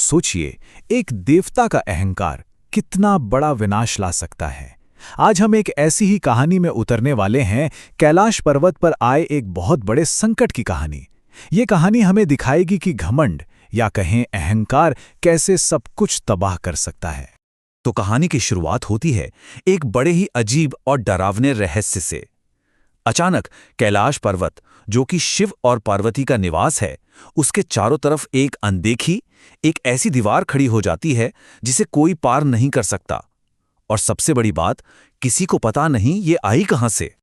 सोचिए, एक देवता का अहंकार कितना बड़ा विनाश ला सकता है। आज हम एक ऐसी ही कहानी में उतरने वाले हैं, कैलाश पर्वत पर आए एक बहुत बड़े संकट की कहानी। ये कहानी हमें दिखाएगी कि घमंड या कहें अहंकार कैसे सब कुछ तबाह कर सकता है। तो कहानी की शुरुआत होती है एक बड़े ही अजीब और डरावने रहस्य से। अचानक कैलाश पर्वत, जो कि शिव और पार्वती का निवास है, उसके चारों तरफ एक अनदेखी, एक ऐसी दीवार खड़ी हो जाती है जिसे कोई पार नहीं कर सकता। और सबसे बड़ी बात, किसी को पता नहीं ये आई कहां से।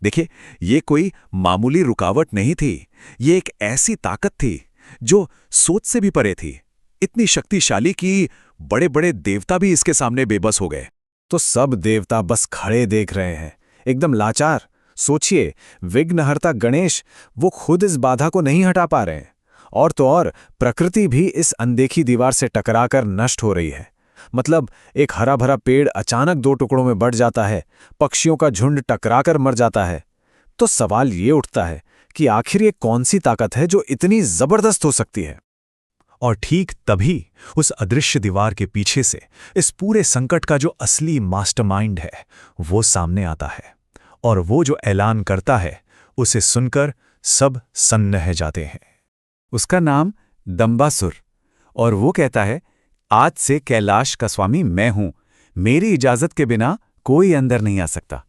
देखिए, ये कोई मामूली रुकावट नहीं थी, ये एक ऐसी ताकत थी जो सोच से भी परे थी, इतनी शक्तिशाली कि बड़े-बड़े देवता भी इसके सामने बेबस हो गए। तो सब देवता बस खड़े देख रहे हैं, एकदम लाचार। सोचिए, विघ्नहर्ता गणेश, वो खुद इस बाधा को नहीं हटा पा रहे हैं, और तो और प्रकृति भी इस अनदेखी दीवार से टकराकर नष्ट हो रही है। मतलब एक हरा भरा पेड़ अचानक दो टुकड़ों में बढ़ जाता है, पक्षियों का झुंड टकराकर मर जाता है। तो सवाल ये उठता है कि आखिर ये कौन सी ताकत है जो इतनी जबरदस्त हो सकती है। और ठीक तभी उस अदृश्य दीवार के पीछे से इस पूरे संकट का जो असली मास्टरमाइंड है, वो सामने आता है। और वो जो ऐलान करता है, उसे सुनकर सब सन्न रह जाते हैं। उसका नाम दंबासुर, और वो कहता है, आज से कैलाश का स्वामी मैं हूं, मेरी इजाजत के बिना कोई अंदर नहीं आ सकता।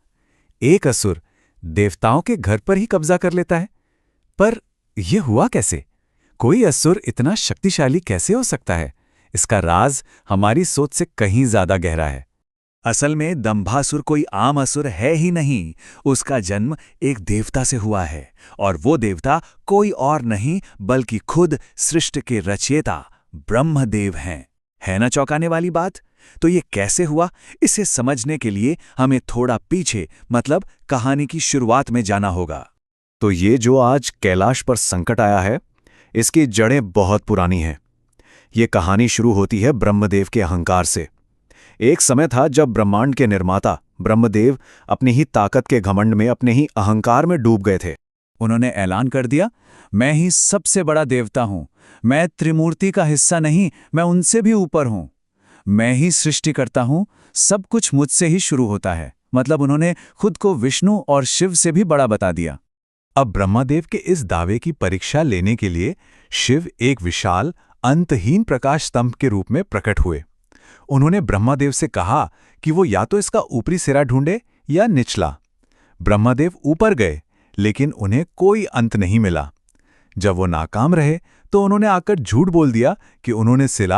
एक असुर देवताओं के घर पर ही कब्जा कर लेता है। पर यह हुआ कैसे? कोई असुर इतना शक्तिशाली कैसे हो सकता है? इसका राज हमारी सोच से कहीं ज्यादा गहरा है। असल में दंभासुर कोई आम असुर है ही नहीं, उसका जन्म एक देवता से हुआ है, और वो देवता कोई और नहीं बल्कि खुद सृष्टि के रचयिता ब्रह्मदेव हैं। है ना चौंकाने वाली बात? तो ये कैसे हुआ, इसे समझने के लिए हमें थोड़ा पीछे, मतलब कहानी की शुरुआत में जाना होगा। तो ये जो आज कैलाश पर संकट आया है, इसकी जड़ें बहुत पुरानी हैं। ये कहानी शुरू होती है ब्रह्मदेव के अहंकार से। एक समय था जब ब्रह्मांड के निर्माता ब्रह्मदेव अपनी ही ताकत के घमंड में, अपने ही अहंकार में डूब गए थे। उन्होंने ऐलान कर दिया, मैं ही सबसे बड़ा देवता हूं, मैं त्रिमूर्ति का हिस्सा नहीं, मैं उनसे भी ऊपर हूं, मैं ही सृष्टि करता हूं, सब कुछ मुझसे ही शुरू होता है। मतलब उन्होंने खुद को विष्णु और शिव से भी बड़ा बता दिया। अब ब्रह्मदेव के इस दावे की परीक्षा लेने के लिए शिव एक विशाल अंतहीन प्रकाश स्तंभ के रूप में प्रकट हुए। उन्होंने ब्रह्मदेव से कहा कि वो या तो इसका ऊपरी सिरा ढूंढे या निचला। ब्रह्मदेव ऊपर गए, लेकिन उन्हें कोई अंत नहीं मिला। जब वो नाकाम रहे तो उन्होंने आकर झूठ बोल दिया कि उन्होंने सिरा